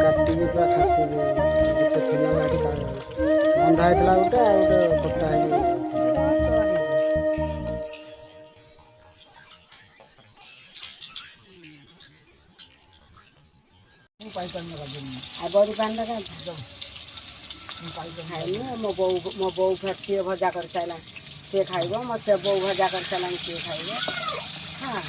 काटिकी पूरा खासी गोटे थिला बाड़ी बंधा होता गोटे आ गोटे कटा मो बो फिर सी भजा कर सारा सी खाइब मो से बो भजा कर सारा सी खाइब हाँ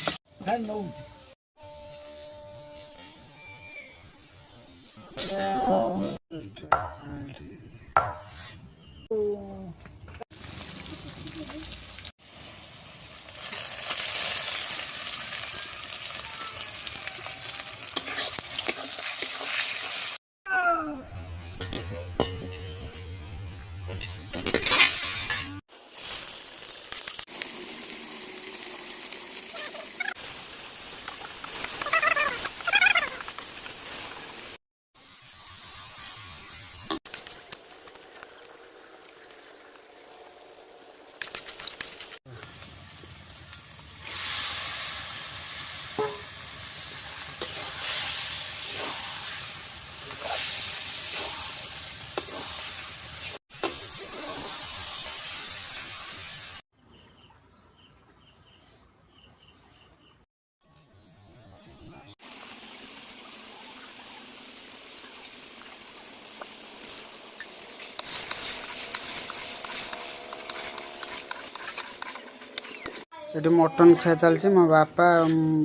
ये मटन खिया चलती मो बापा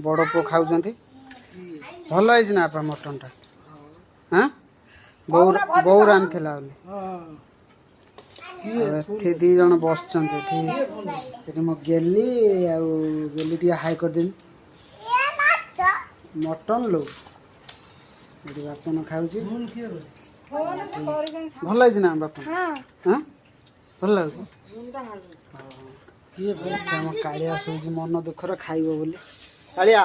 बड़ पु खाऊ भल है ना बापा मटन टा हाँ बौ रान दी जन बस मो गेली गेली टे हाई करदेवी मटन लो ये बापा न खाऊ भल है ना बापा हाँ भल लगे किए आम कालिया शोची मन दुखर खाइब बोली कालिया